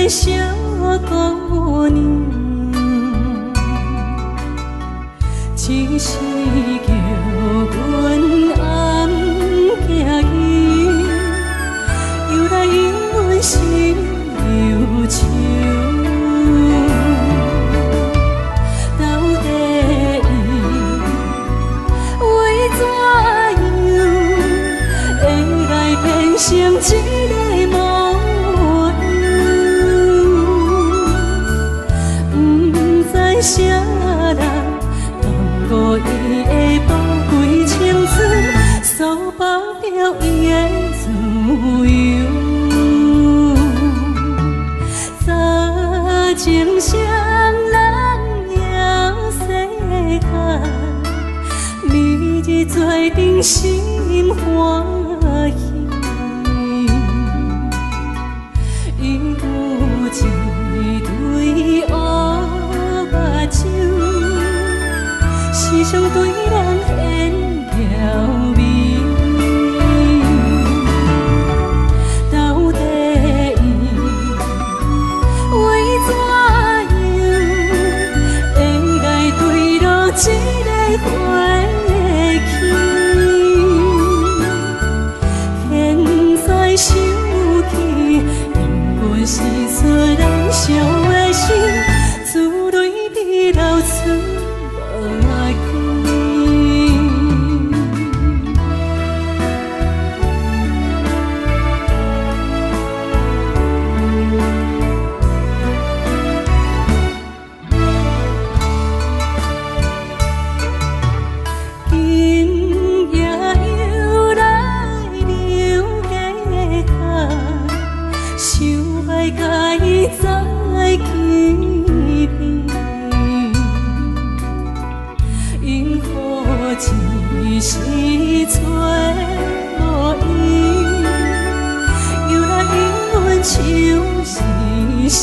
的小姑娘，只是叫阮暗行去，又来引阮心忧愁。到底伊为怎样会来变成一个模样？不知啥人耽误伊的宝贵青春，所保留伊的自由。早情双人遥世间，明日做阵心欢喜。伊有一对乌目睭，时常对人献娇媚。到底伊为怎样会来坠落这个花期？现在想起，永远是出人伤的心，珠泪滴流出目镜。今夜又来流月下，想要甲伊再见面，因何一时找无伊，又来引阮相思时。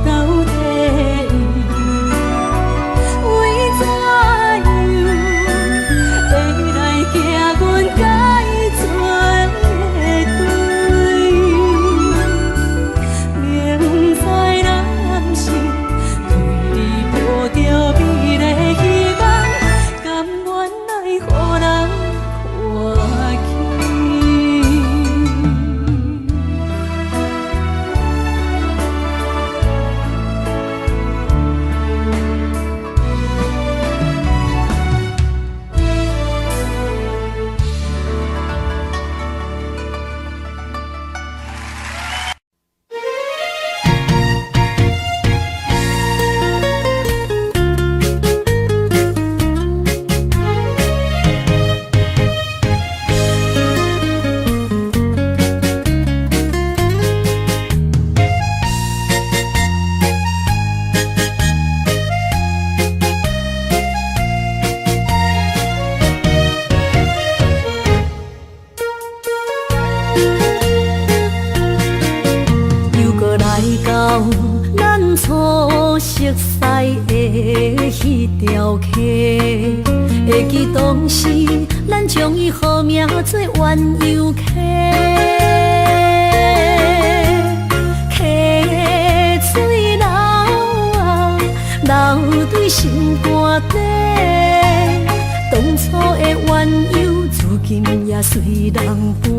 到底伊为怎样会来惊阮甲伊作对？明知男性对你抱着美丽希望，甘愿来予人看起。又搁来到咱初熟悉的迄条溪，会记当时咱将伊号名做鸳鸯溪。溪水流啊，流对心肝底，当初的鸳鸯，如今也随人飞。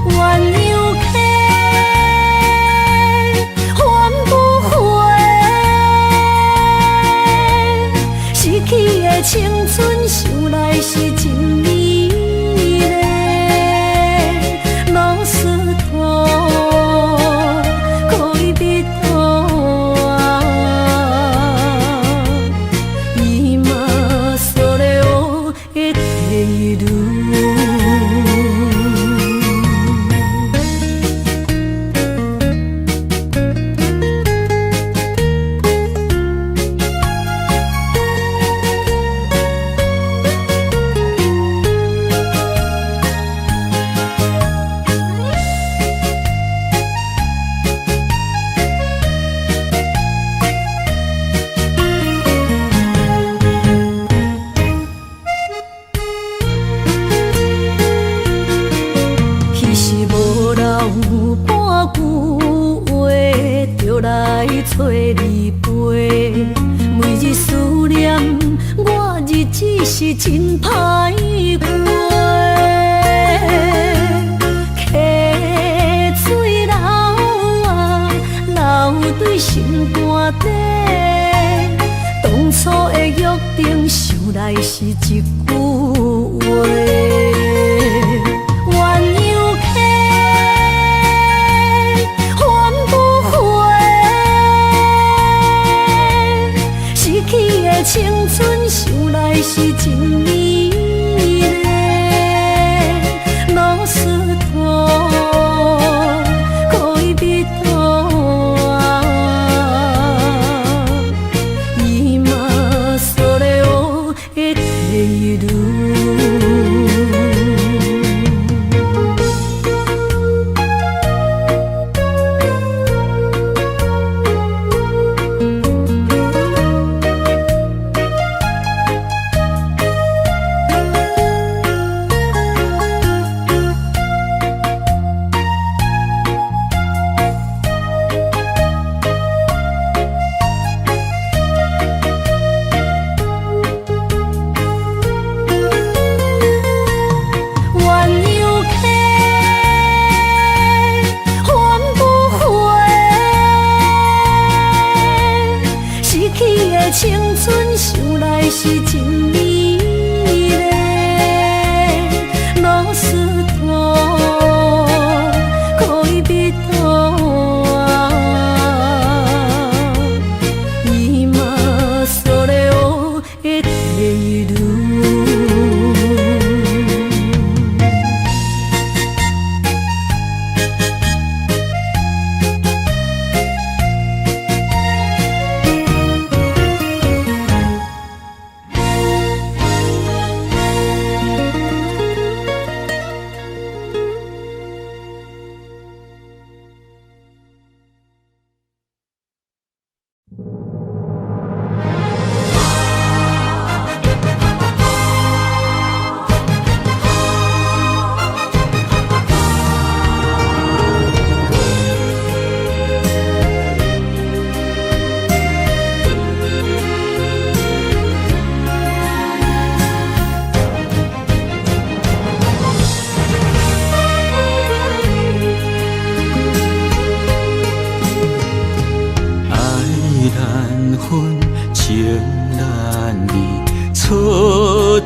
鸳鸯溪，还不回，失去的青春，想来是真美丽。老师徒，可以别途啊，伊嘛所了的地路。找你陪，每日思念，我日子是真歹过。溪水流啊，流对心肝底。当初的约定，想来是一句话。青春想来是真美丽，老师徒可以比讨啊，伊嘛所了的地路。青春想来是真美丽，老师徒可以比讨啊，伊嘛所了的地路。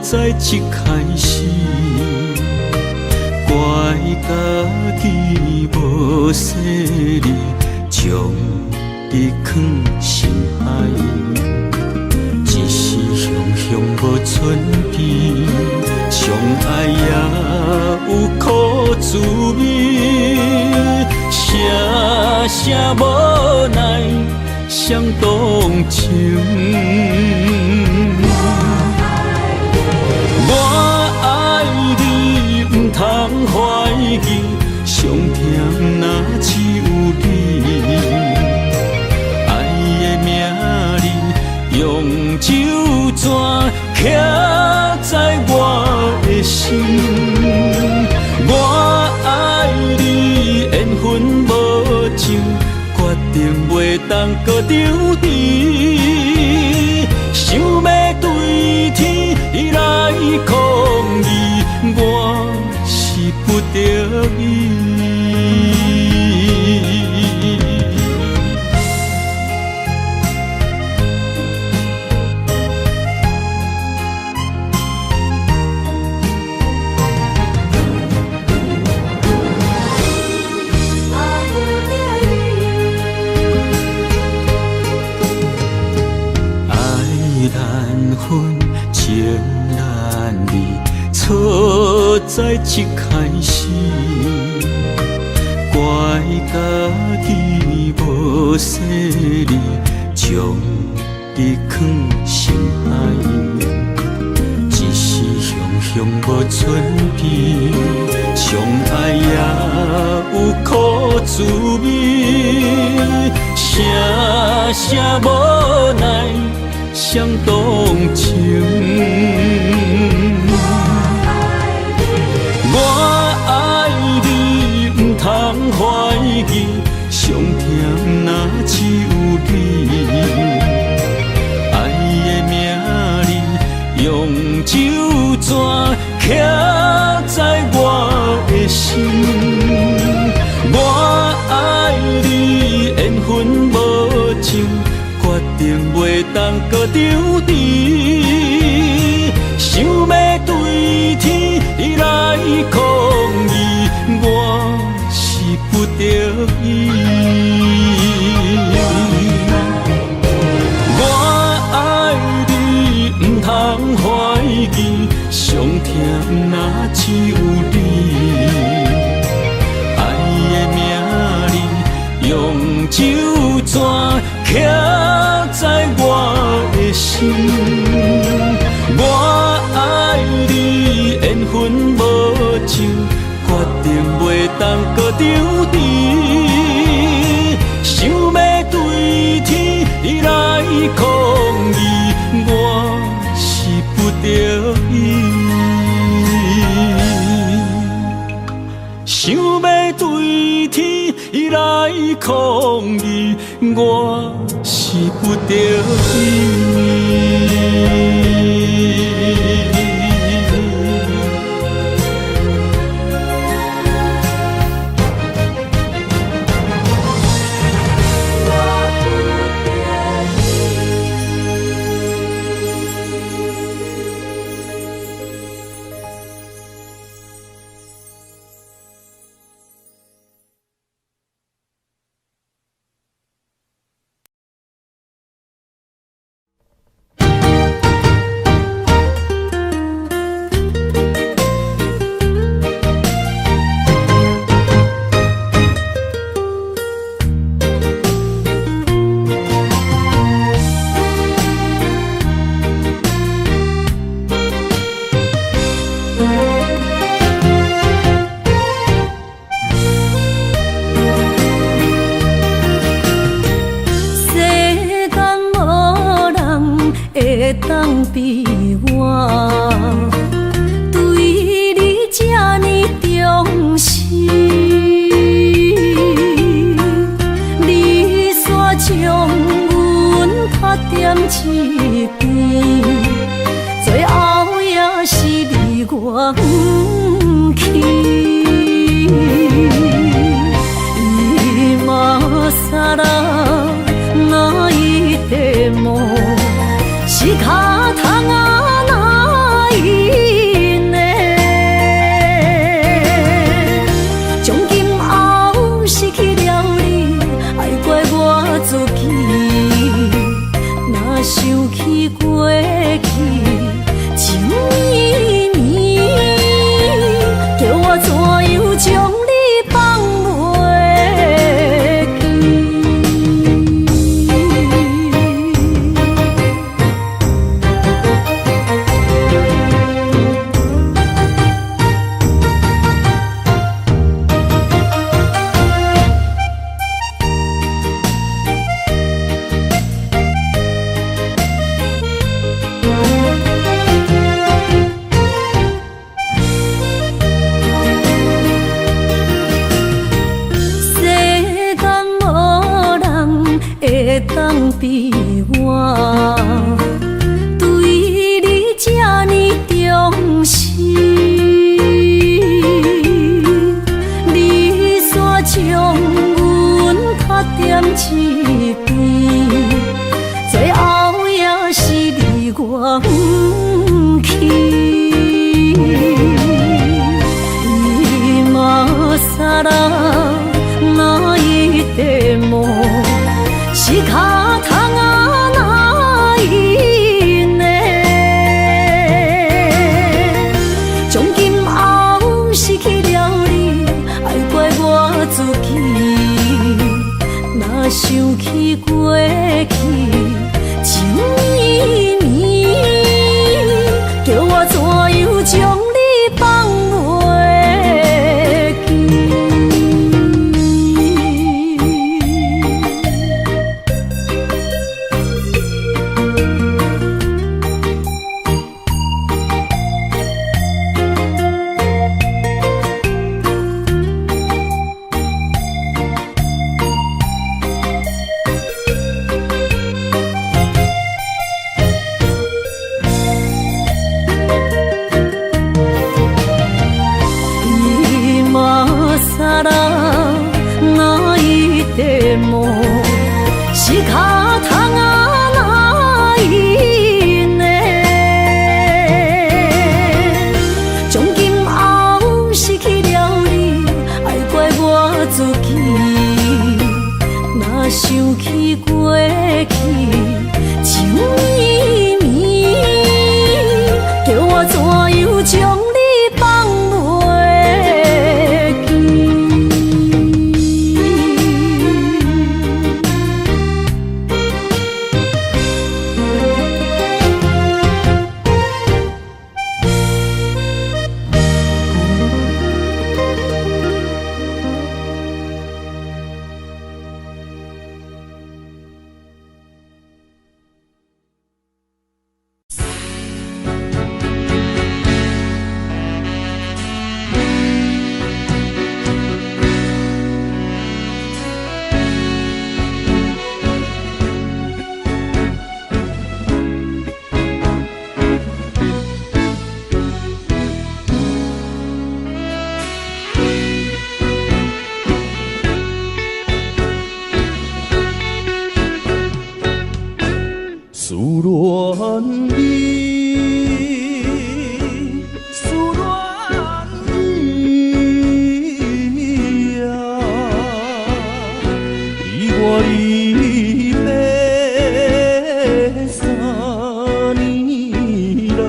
在一开始，怪家己无细腻，将你放心海。一时雄雄无寸边，相爱也有苦滋味，声声无奈伤动情。通怀疑，上甜若只有你。爱的名字用酒泉刻在我的心。我爱你，缘分无情，决定袂当搁丢弃。想要对天来抗议，我是不得已。爱难分，情难离。错在一开始，怪家己无细腻，将你放心海。一时雄雄无寸边，相爱也有苦滋味，声声无奈伤动情。我爱你，不通怀疑，上甜若只有你。当搁丢弃，想要对天来抗议，我是不得已。我爱你，不通怀疑，上疼若只有你。爱的名字用手纸刻在我的心。我爱你，缘分无尽，决定袂当搁丢弃。想要对天来抗议，我是不得已。想要对天来抗议，我是不得已。当比我对你这呢重视，你煞将阮拍点一边，最后也是你我不去。今さら泣いても仕方がないね。从今后失去了你，爱怪我自己。若想起过去，情绵绵，叫我怎样将你放袂记？当比我对你这呢重视，你煞将阮拍点一边，最后也是你我不去。今さら泣いても仕方がないね。从今后失去了你，爱怪我自己。若想起过去，情绵绵，叫我怎样将你放袂记？さら泣いても仕方が我想起过去，酒绵绵，叫我怎样将你放袂记？思恋你，思恋你啊！离我离别3年啦，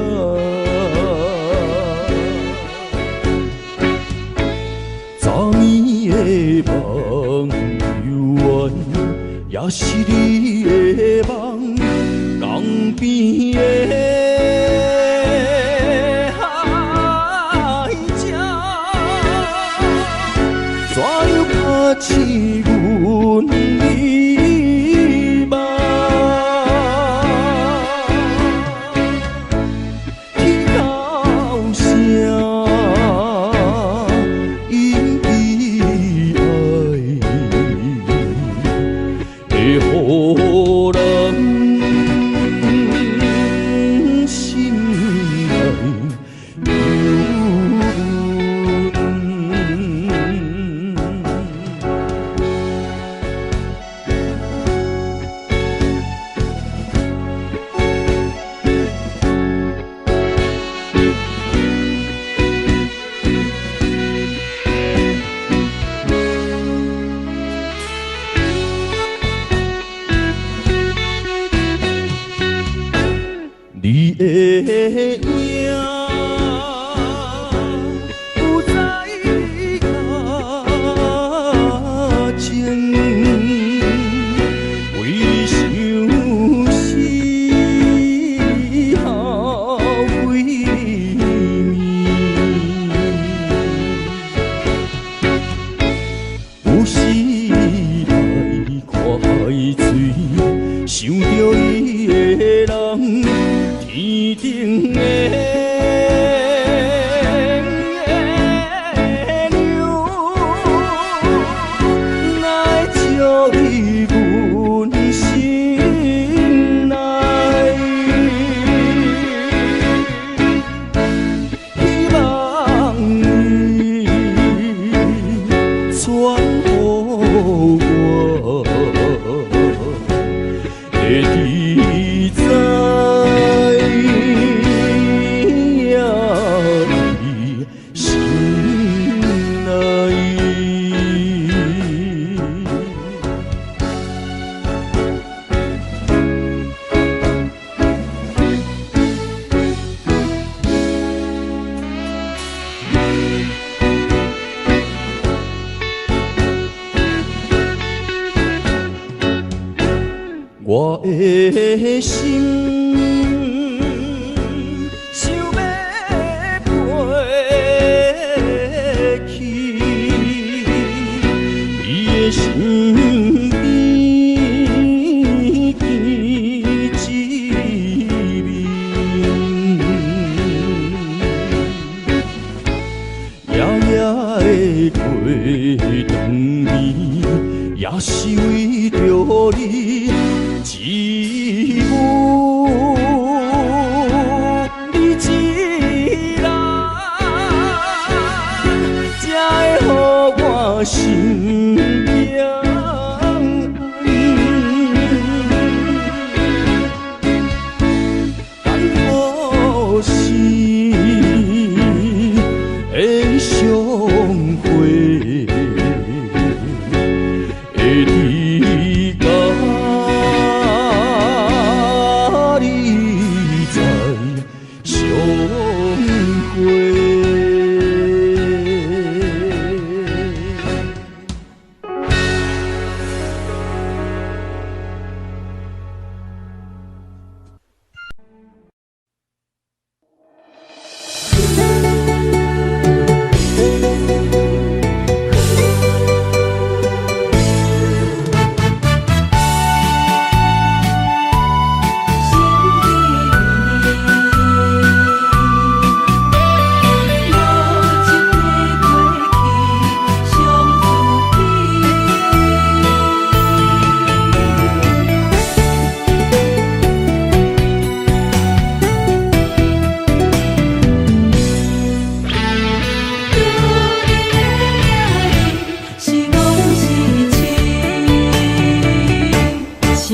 昨暝的梦犹原，也是你的梦。江边的海鸟，怎样拍醒阮迷梦？听到声因悲哀的予人。你的影有在脚前，为你想死好几年，有时来看海水，想着伊的人。天顶的鸟，哪会照入阮心内？希望你传予我，会记在。我的心想要飞去，你的身边见一面，夜夜的过长暝，也是为着你。只有你一人，才会予我心痛。等何时会相会？会离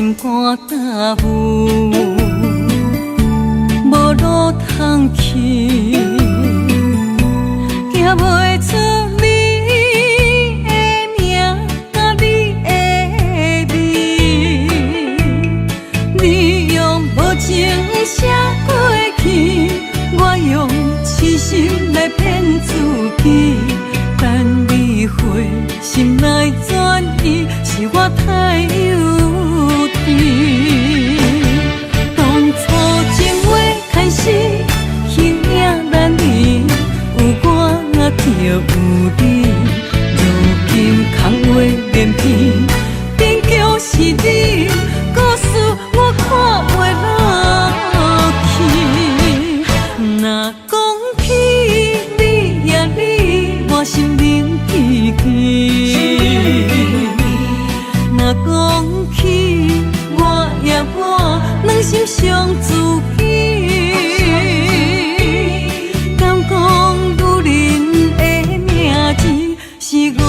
心肝焦浮，无路通去，行袂出你的名甲你的味。你用无情写过去，我用痴心来骗自己。等你回心来转意，是我太幼稚。当初情话开始，形影难离，有我就有你。如今空话连篇，边叫是你，故事我看袂落去。若讲起你呀你，我心灵记记。若讲起我呀我，两心相知己。敢讲女人的名字是戆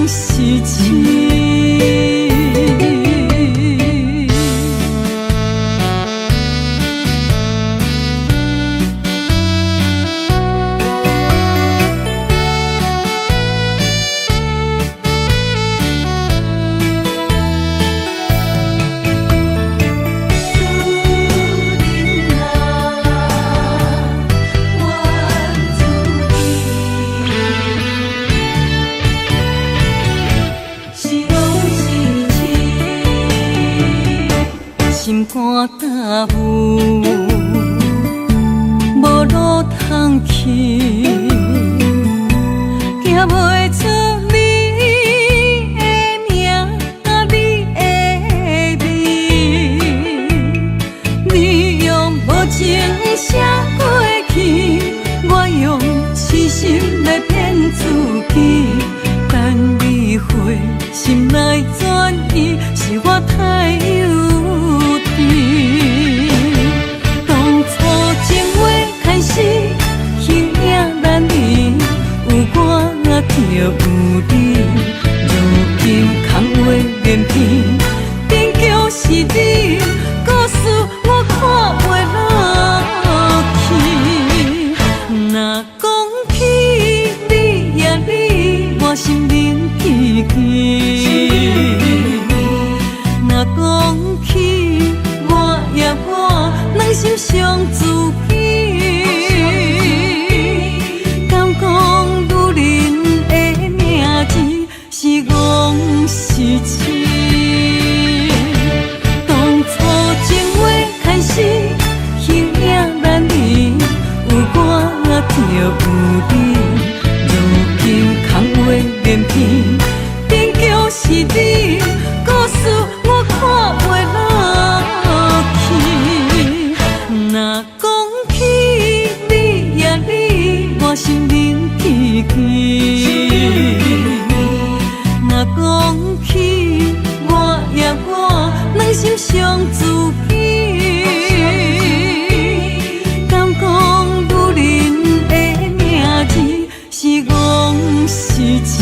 是痴？心肝焦浮，无路通去，行袂出你的名甲你的味。你用无情写过去，我用痴心来骗自己。等你回心来转意，是我太幼。当初情话开始，形影难离，有我就有你。如今空话连篇，边叫是你，故事我看袂落去。若讲起你呀你，我心灵记记。若讲起我呀我，两心相知己。敢讲女人的名字是戆是痴？当初情话开始，形影难离，有我就有你。如今空话连篇，边叫是你，故事我看袂落去。若讲起你呀你，我心灵记记。若讲起我呀我，两心相知己。敢讲女人的名字是戆是痴？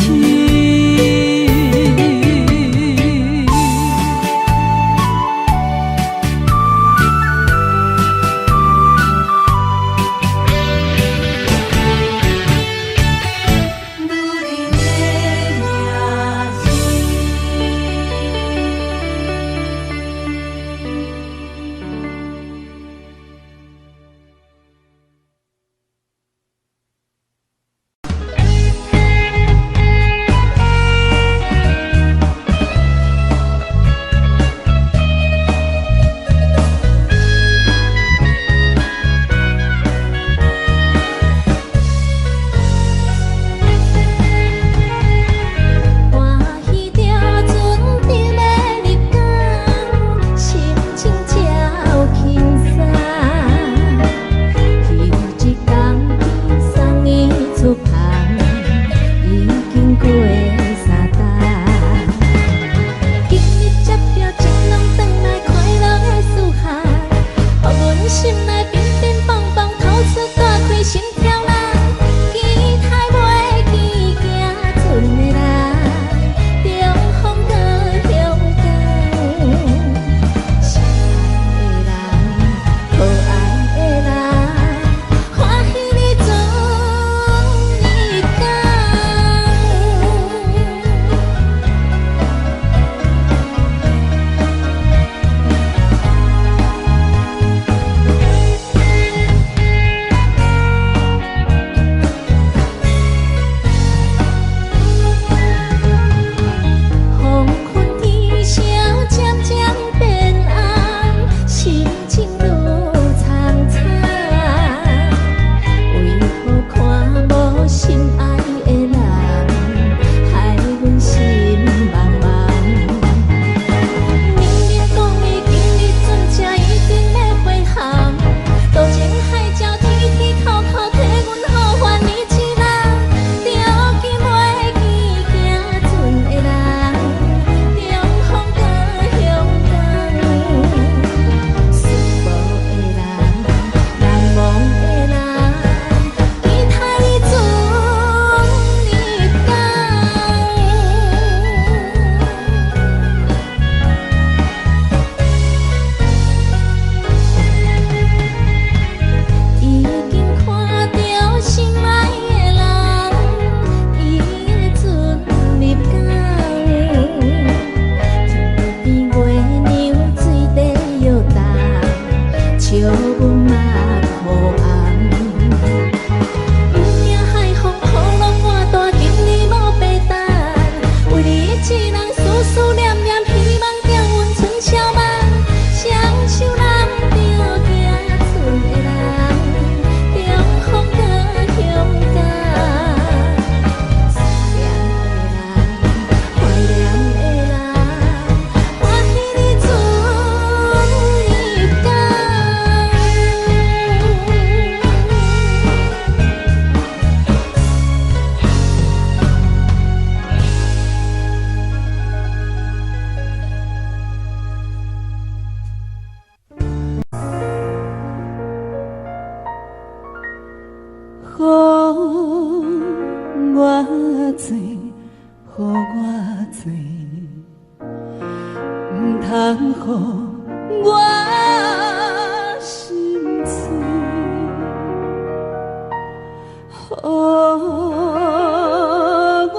通予我心碎，予我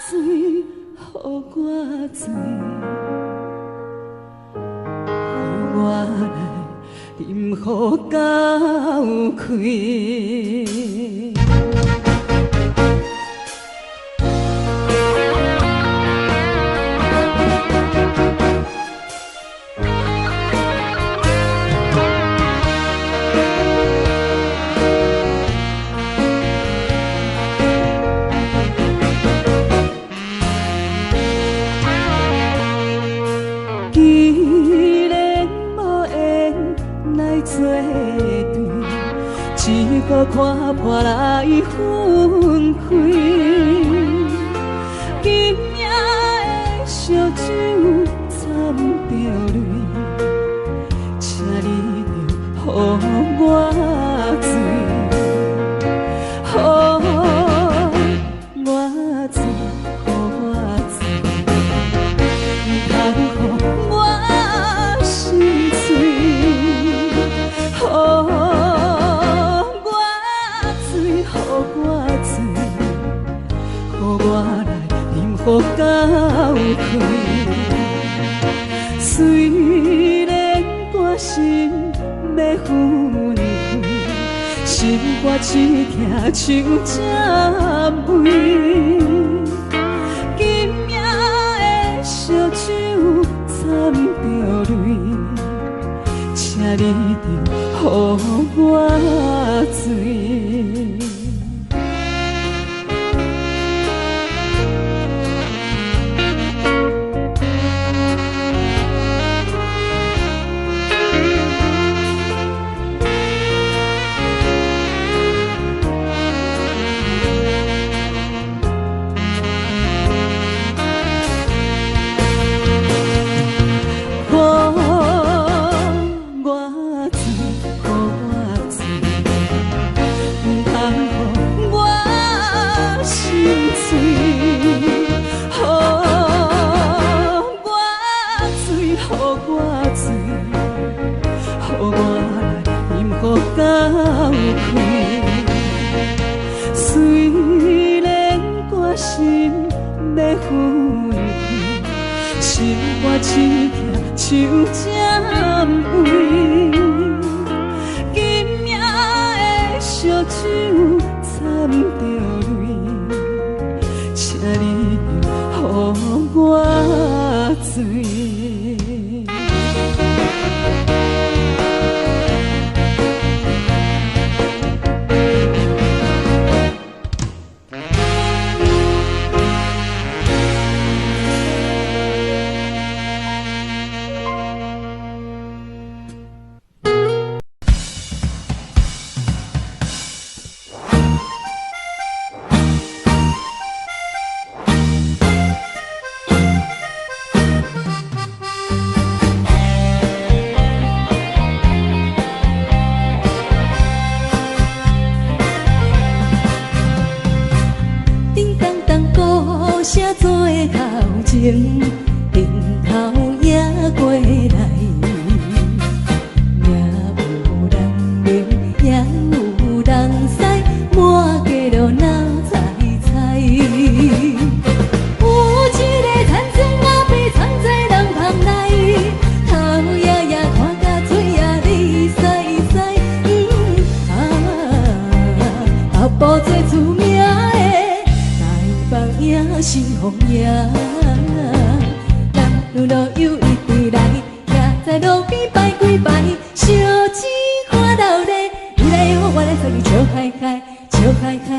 醉，予我醉，予我来饮予狗开。只顾看破来分开，今夜的烧酒掺着泪，请你着予我醉，予我醉，予我醉，不通予我心碎。我来饮予狗开，虽然肝心要分开，心肝只惊手针尾。今夜的烧酒掺着泪，请你着予我醉。虽然肝心要分开，心肝只惊手针尾。今夜的烧酒掺着泪，请你着予我醉。情顶头也过来，也有人明，也有人使，满街都哪采采。有一个田庄仔被藏在人旁内，头爷爷看甲嘴也哩塞塞。阿婆最出名的台北也是红叶。 路路有一对来，徛在路边摆几摆，烧钱看到咧，你来我我来，做你笑开开，笑开开。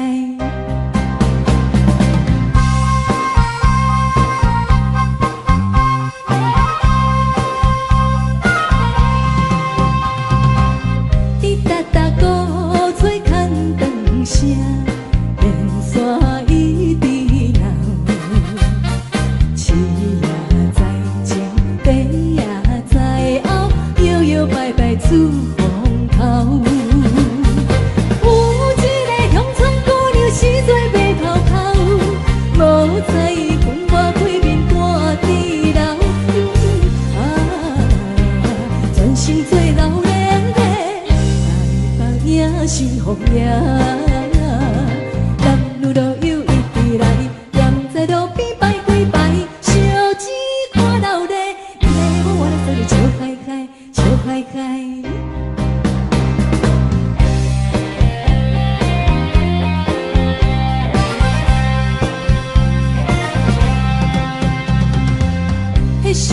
滴答答鼓吹牵灯声，连山一直闹。 爸也在前，爸也在后，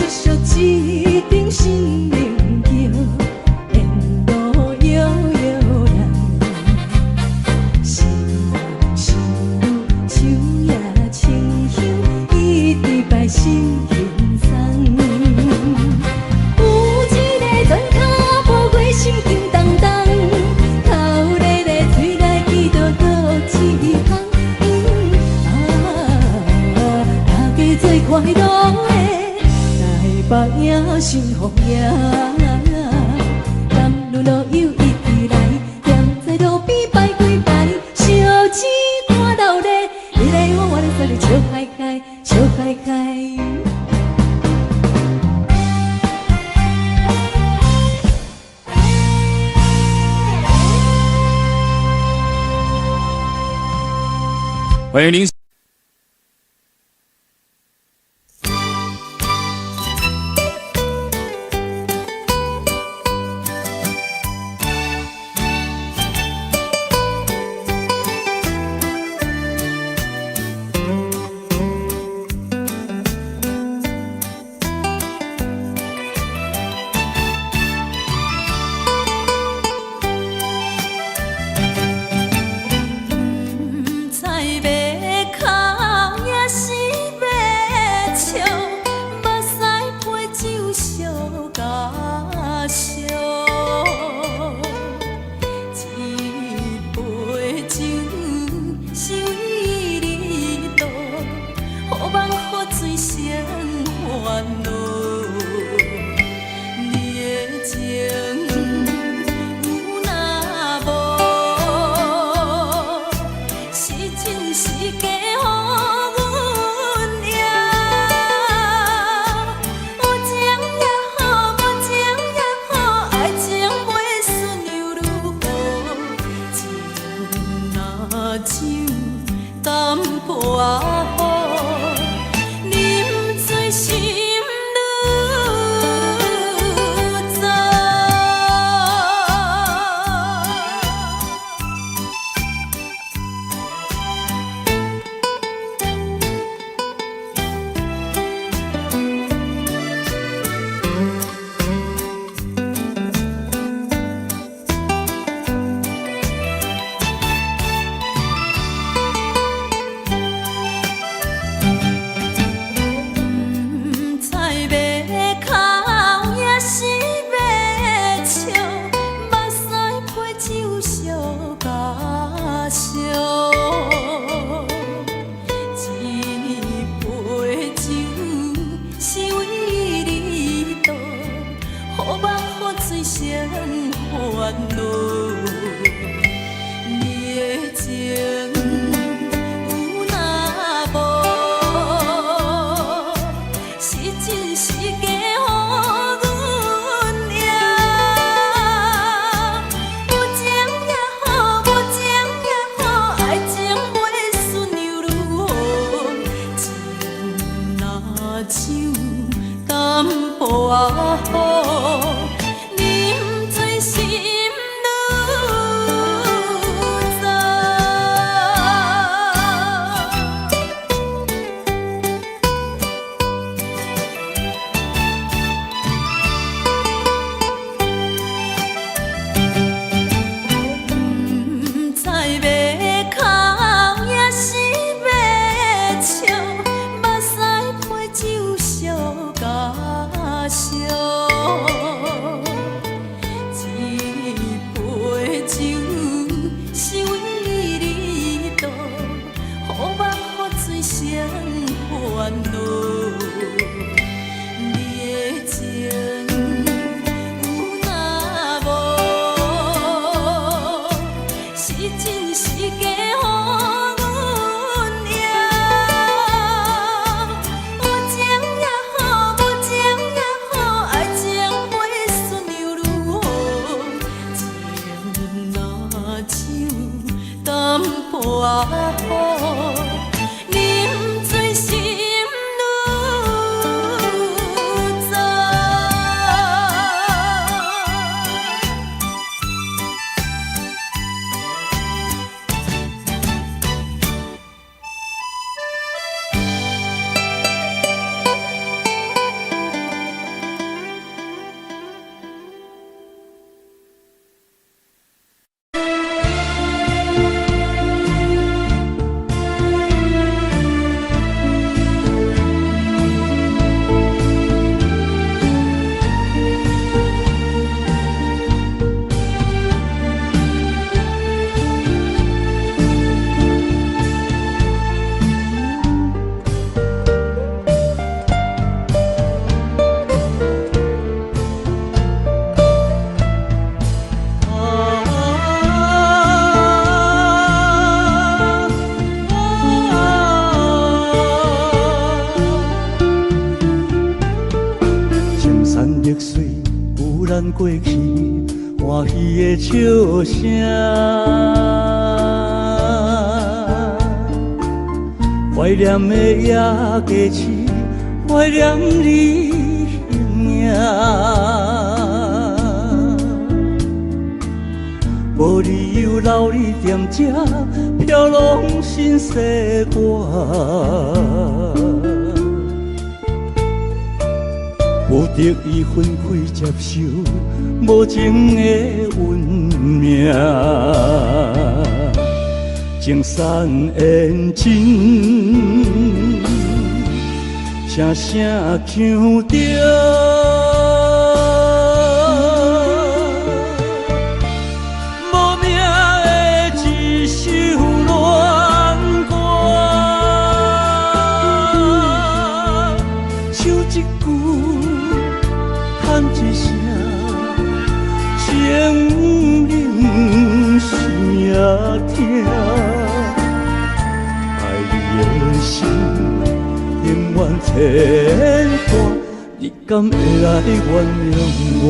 俗一定心灵桥，沿路悠悠人，心人心女手也清香，一直拜心轻松。有一个砖脚步过心叮当当，头咧咧嘴来记着多一项。大家做快乐的。白影心红影，甘露露又一直来，踮在路边摆几摆，烧钱看闹热，你来我来做你笑开开，笑开开。欢迎您。山绿水有咱过去欢喜的笑声，怀念的夜加市，怀念你形影。无理由留你踮这飘浪心西歌，不得已分开接受无情的运命，情散缘尽，声声唱着。牵挂，你敢会来原谅我？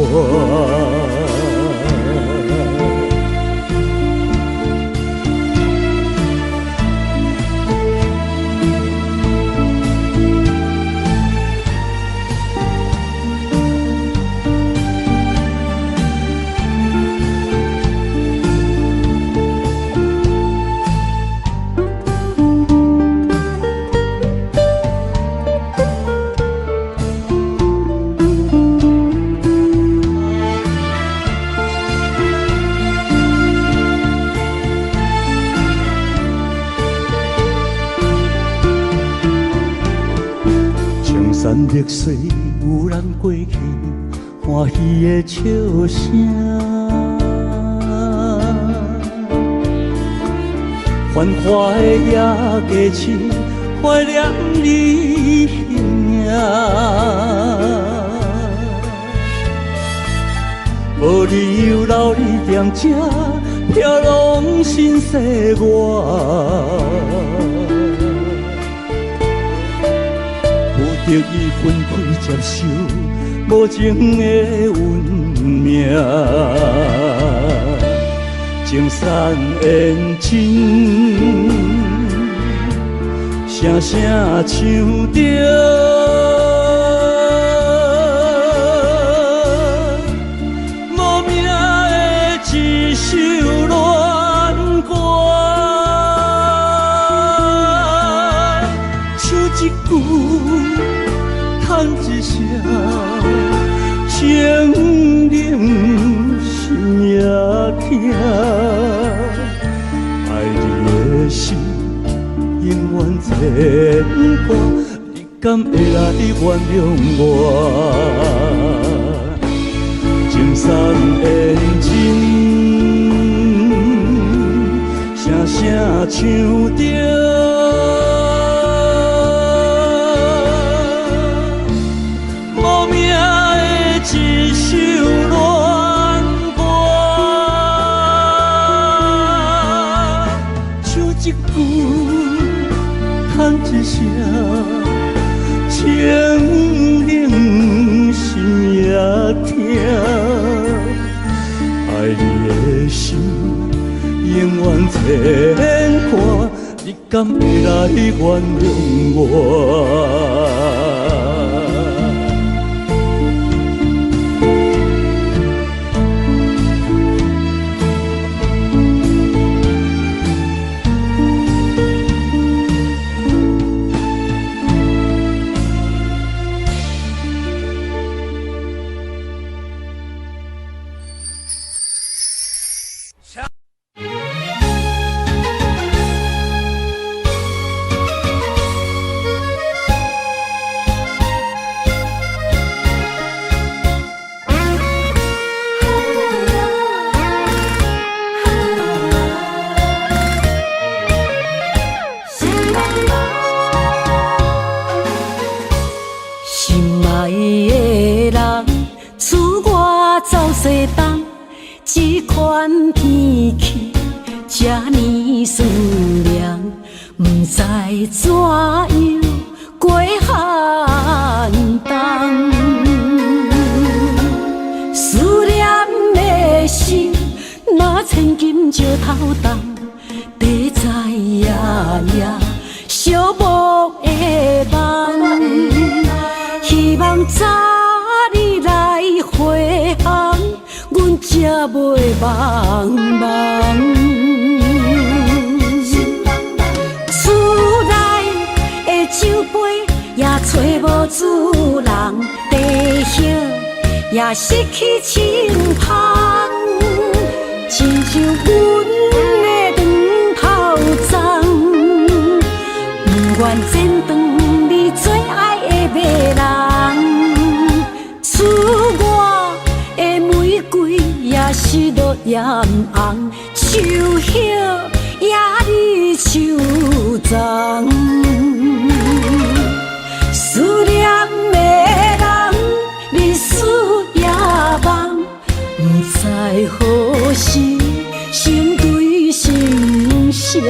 山绿水有咱过去欢喜的笑声，繁华的夜加市，怀念你形影。无理由留你踮这飘浪心西外。得以分开接受无情的运命，情散缘尽，声声唱着。无名的一首恋歌，唱一句。叹一声，情冷心也痛。爱你的心永远牵挂，你敢会来原谅我？情散缘尽，声声唱着。一首恋歌，唱一句，叹一声，情冷心也痛。爱你的心永远牵挂，你敢会来原谅我？这款天气这呢酸凉，不知怎样过寒冬。千金石头重，地在夜夜烧木的梦。希望早日来回航，阮才袂茫茫。厝内的酒杯也找无主人，地叶也失去清芳，亲像阮的长头鬃，不愿剪断你最爱的迷人。厝外的玫瑰也是落艳红，树叶也离树丛。思念的人，日思夜梦，不知何时心对心声。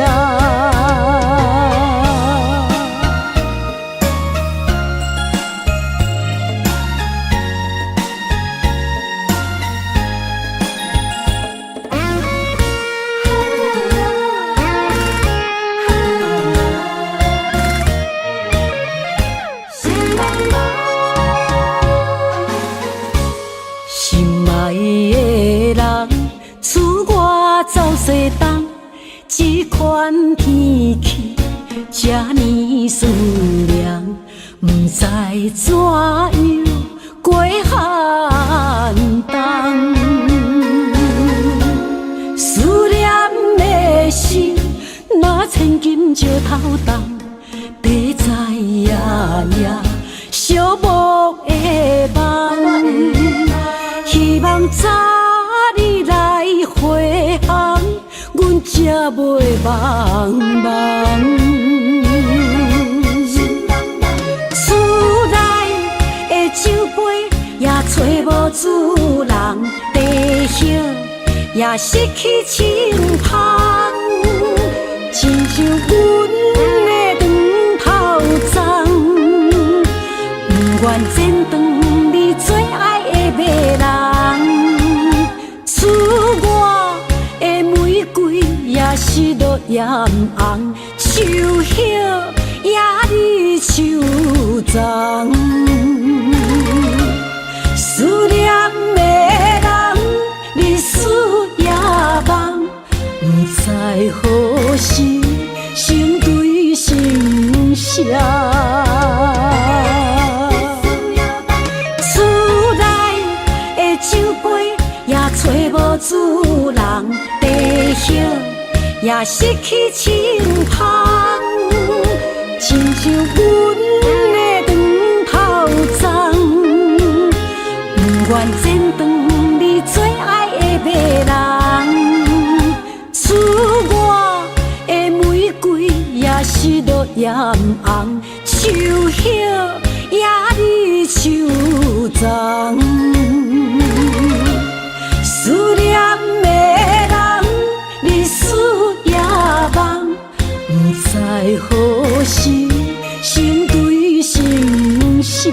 走西东，这款天气这呢思念，不知怎样过寒冬。思念的心，若千金石头重，地在夜夜烧木的梦。希望早日来回航，阮才袂茫茫。厝内的酒杯也找无主人，地叶也失去清芳，亲像阮的长头鬃，不愿剪断你最爱的迷人。厝外的玫瑰也是落艳红，树叶也离树丛。思念的人，日思夜梦，不知何时心对心声。厝内的酒杯也找无主人，地叶也失去清芳，亲像阮的长头鬃，不愿剪断你最爱的迷人。厝外的玫瑰也是落艳红，树叶也离树丛。思念的人，日思夜梦，不知何时心对心声。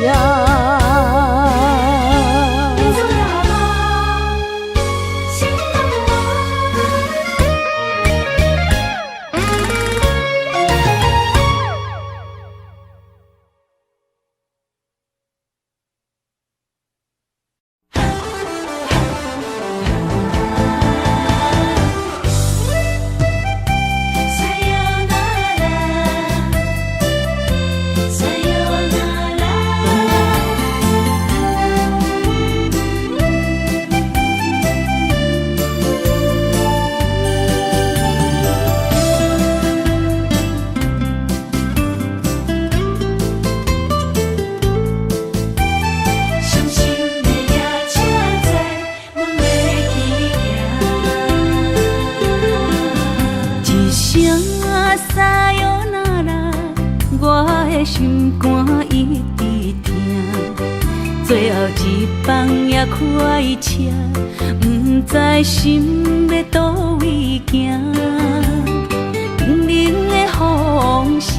心肝一直疼，最后一放也开车，不知心要倒位行。冷冷的风声，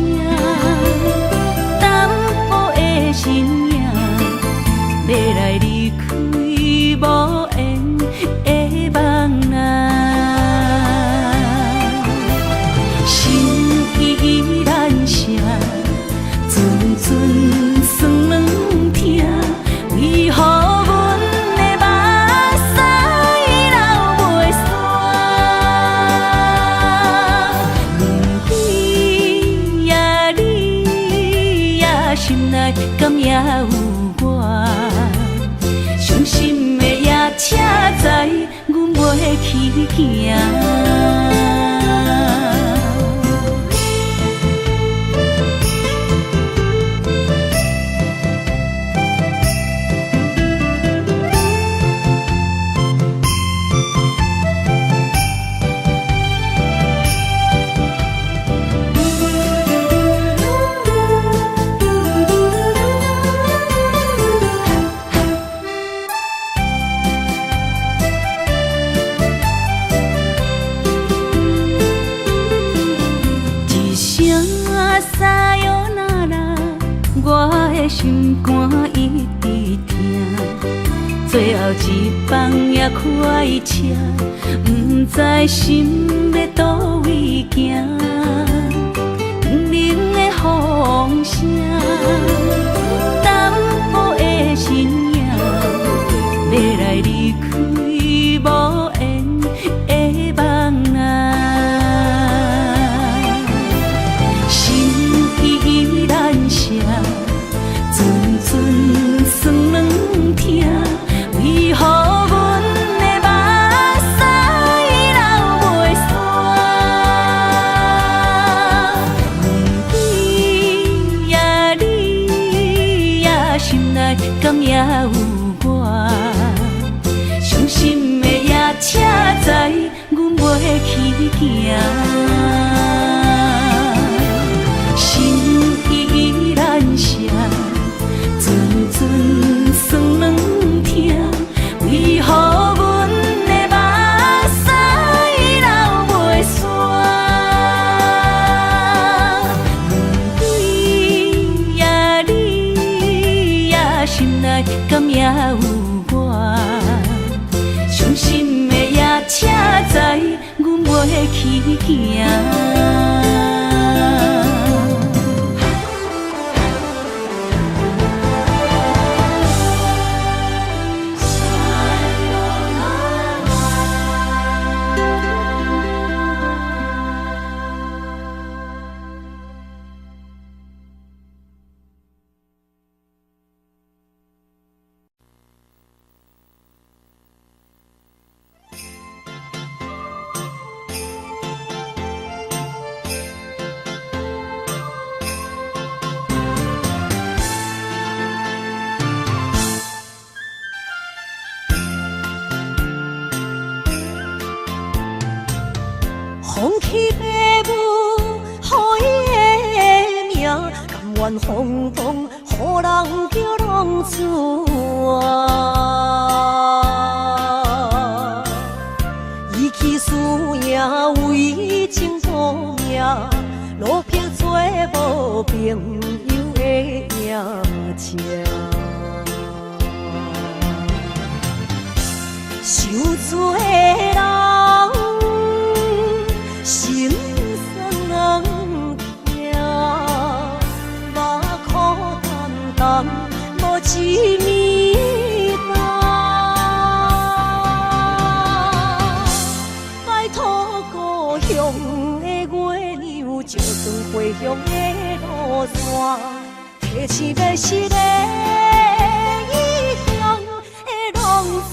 淡薄的身影，要来离开无缘的梦啊。去行。心肝一直疼，最后一放也开车，不知心要倒位行。不明的风声，淡薄的身影，要来离开无缘的梦啊。心依然舍。阵酸软疼，为何阮的目屎流袂煞？问你呀，你呀，心内敢也有我？伤心的夜车载，阮袂去行。心依然舍。阵酸软疼，为何阮的目屎流袂煞？问你呀，你呀，心内敢也有我？伤心的夜车载，阮袂去行。放弃父母，予伊的名，甘愿风风，予人叫浪子啊！伊去输赢为情赌命，路边做无朋友的命情。受罪的人。心酸软疼，目眶淡淡，无一面红。拜托故乡的月亮，照光回乡的路线，提醒要是个异乡的浪子。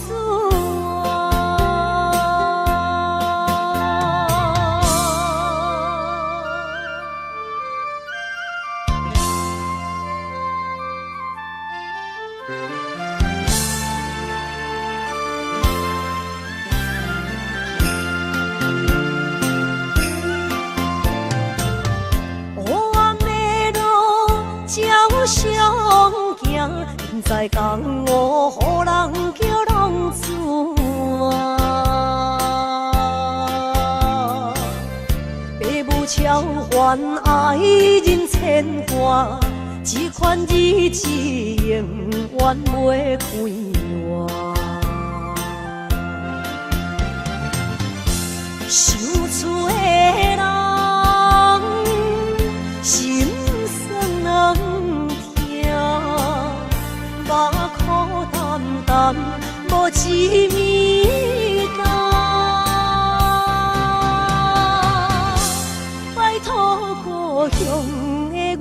在江湖，予人叫浪子啊！父母超还爱人牵挂，这款日子永远袂开换。受厝的人，心酸软疼。目眶淡淡，无一面红。拜托故乡的月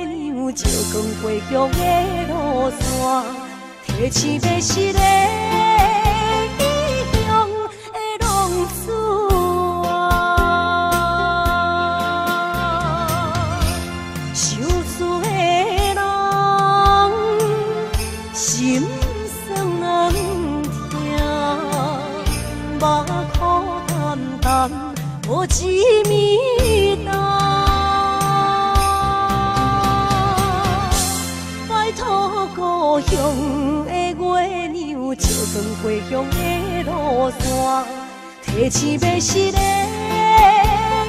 亮，照光回乡的路线，提醒要是个异乡的浪一暝重。拜托故乡的月亮，照光回乡的路线，提醒要是个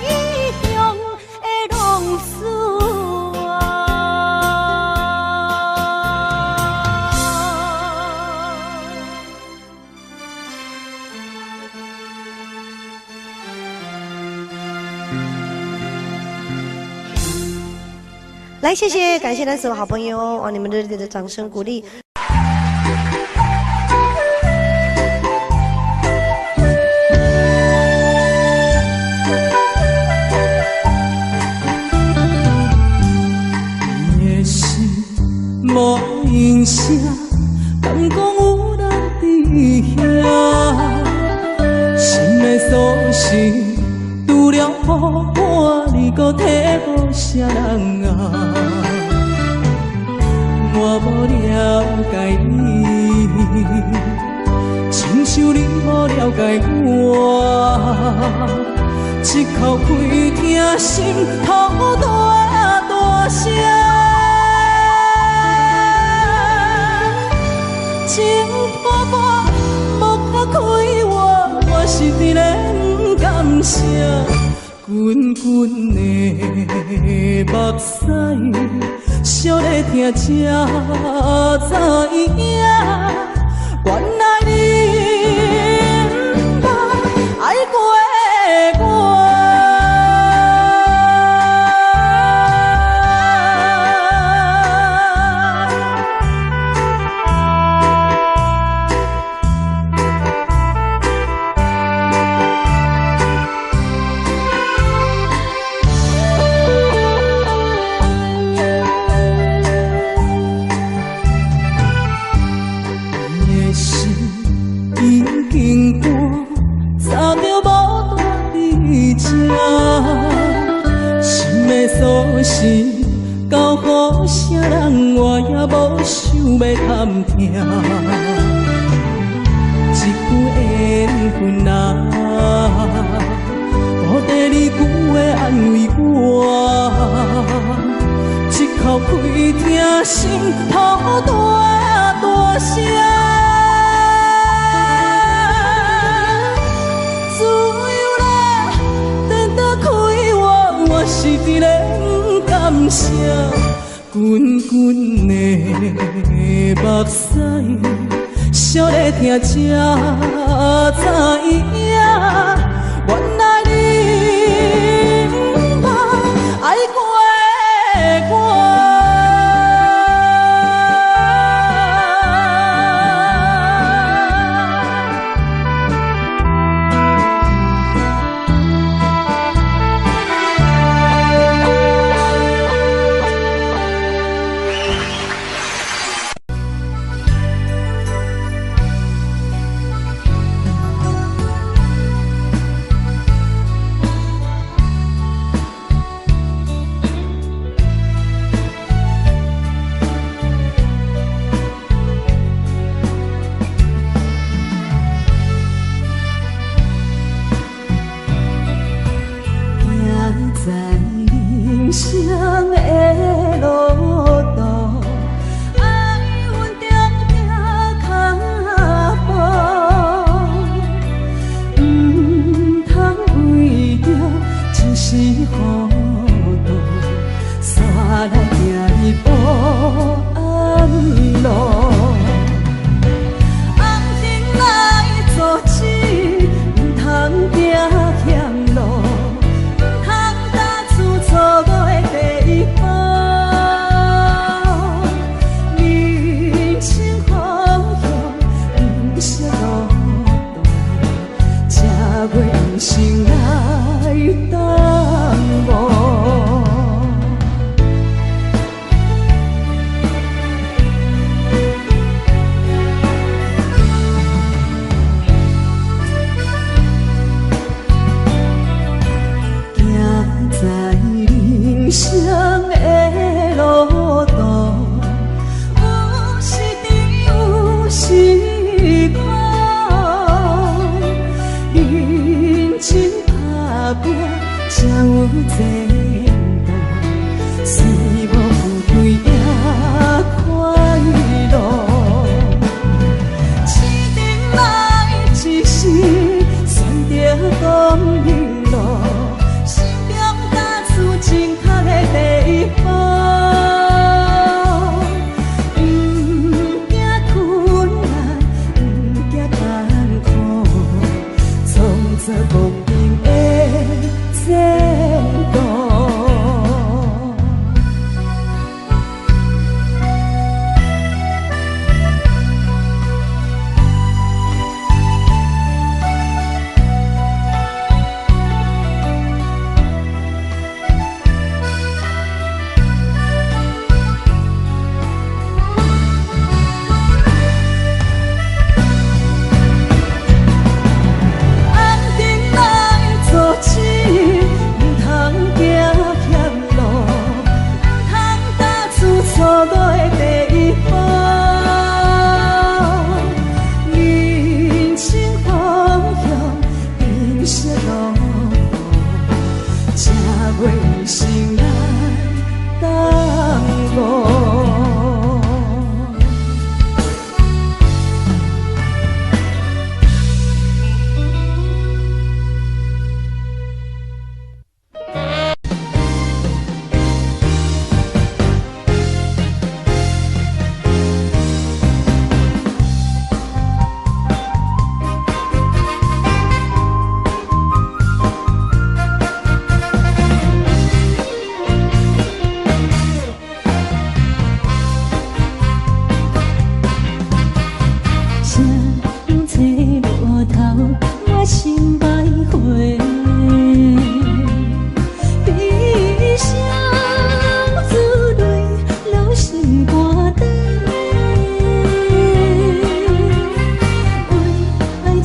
异乡的浪子啊。来，谢谢，感谢咱所有好朋友哦，你们热烈的掌声鼓励。你的心无影声，敢讲有人伫遐？心的锁匙除了予我，你搁摕予啥人啊？我无了解你，亲像你无了解我。一口气听心头大大声，情波波无法开我是伫咧不甘声。滚滚的目屎，烧咧听才知影，原来你不捌爱过我。锁匙交予啥人，我也无想要探听。一句缘分啊，无第二句的安慰我。一口气听心头大大声，自由啦，等到开我是伫咧。感声，滚滚的目屎，烧咧听才知影，原来你不捌爱过我。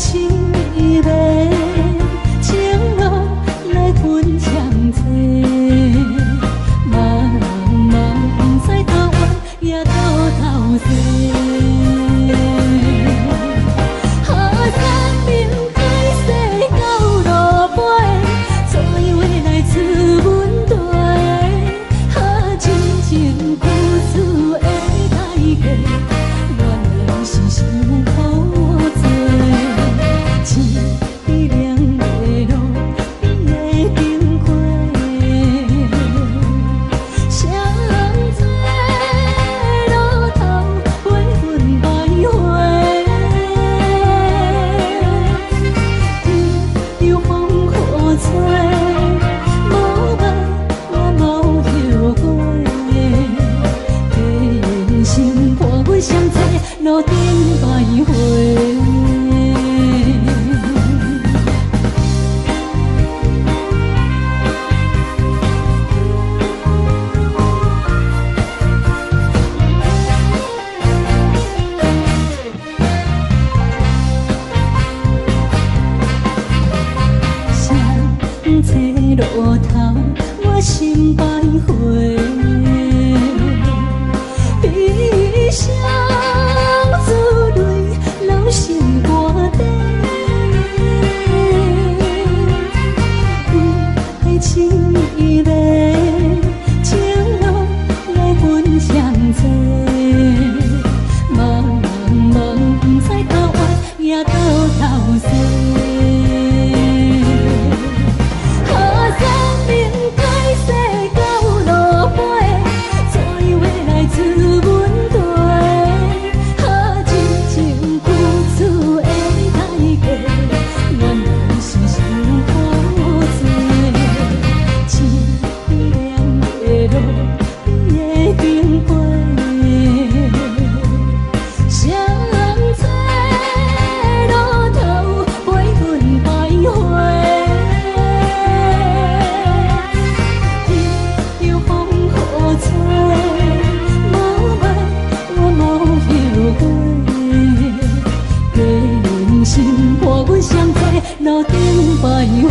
凄美，情路来分相册，茫茫不知头弯也到头西。路顶徘徊。相册路头，我心徘徊，悲伤。心肝底，爱凄美，情路来分相册，茫茫不知头弯也到头西。生命开始到路尾，怎样来自阮路顶徘徊。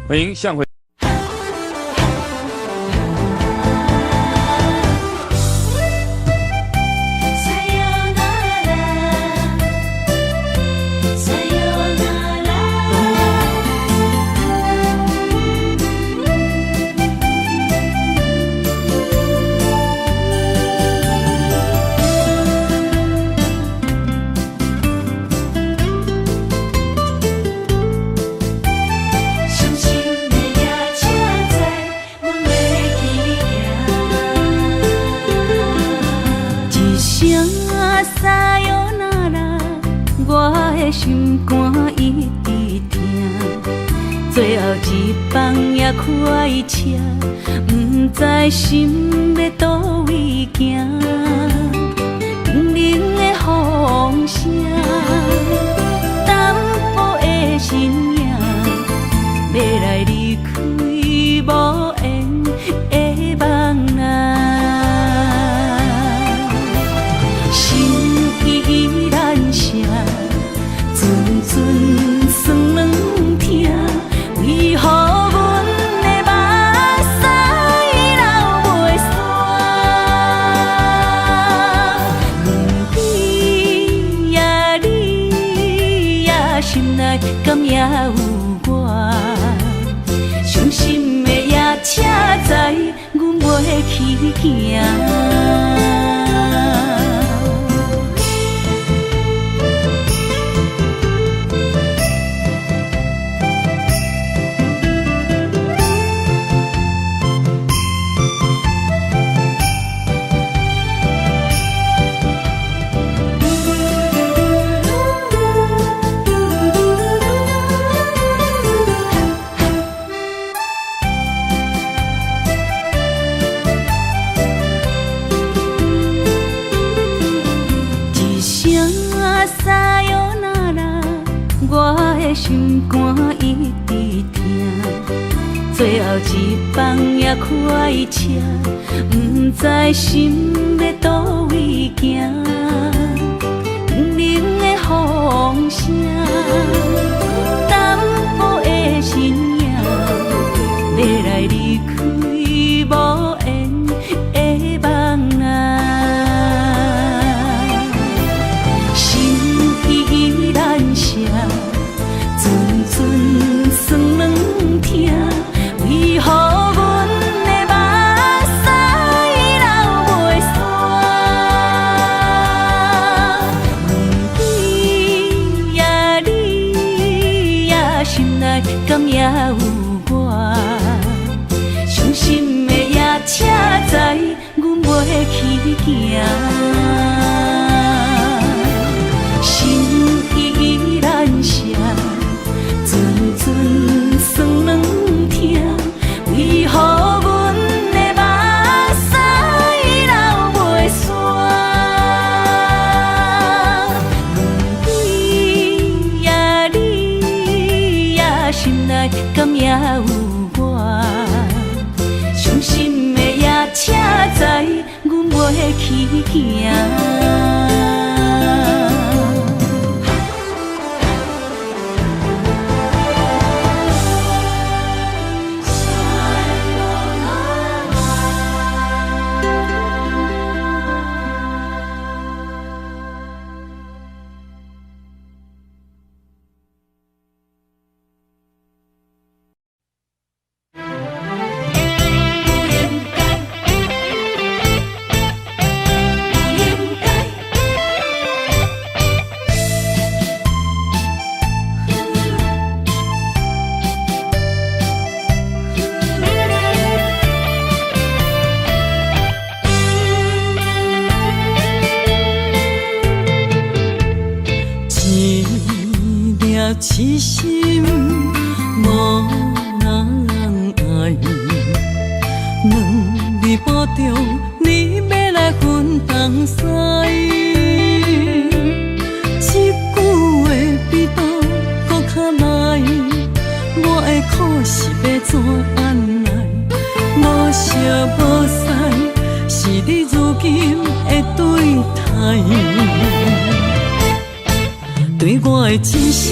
欢迎向回。心肝一直疼，最后一放也开车，不知心要倒位行。冷冷的风声，淡薄的身影，要来离开无缘的梦啊。有我，伤心的夜车载，阮袂去行。心肝一直疼，最后一放也开车，不知心要倒位行。不能的风声，淡薄的身影，要来离开无缘的梦啊，心依然舍。阵酸软疼，为何阮的目屎流袂煞？问你呀，你呀，心内敢也有我？伤心的夜车载，阮袂去行。心依然舍。阵酸软疼，为何阮的目屎流袂煞？问你呀，你呀，心内敢也有我？伤心的夜车载，阮袂去行。痴心无人爱，两字保重，你要来分东西。一句话比刀搁较来，我的苦是要怎安来？无烧无屎，是你如今的对待。对我的真心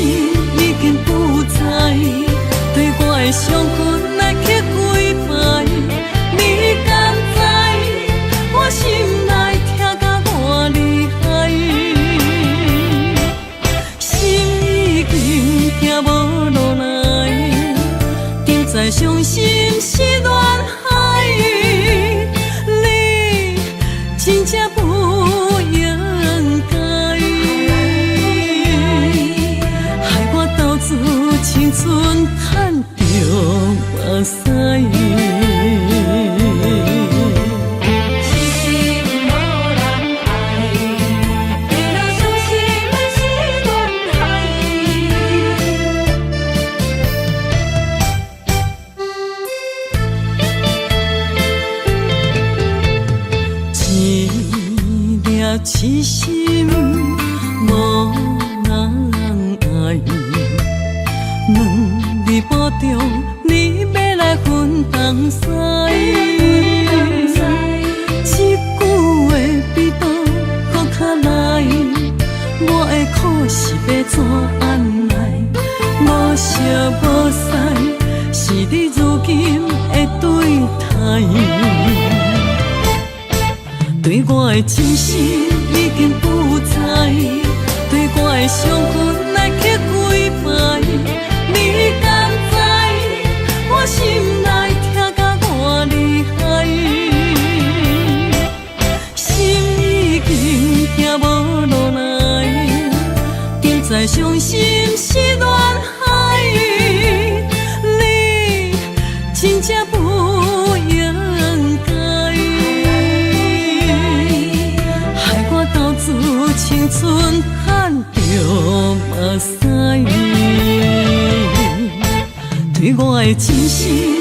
已经不知，对我的伤痕来去几摆，你敢知我心内痛甲偌厉害？心已经行无路来，定在伤心是恋海，你真正不应该。青春赚着目屎，心无人爱，为了伤心的是恋海。一粒痴心无人爱。两字保重，你要来分东西。一句话比刀搁较来，我的苦是要怎安来？无烧无屎，是你如今的对待。对我的真心已经不知，对我的伤痕来去几摆。我心内疼甲我厉害，心已经行无路来，定在伤心是恋海，你真正不应该，害我投资青春赚着目屎。对我的真心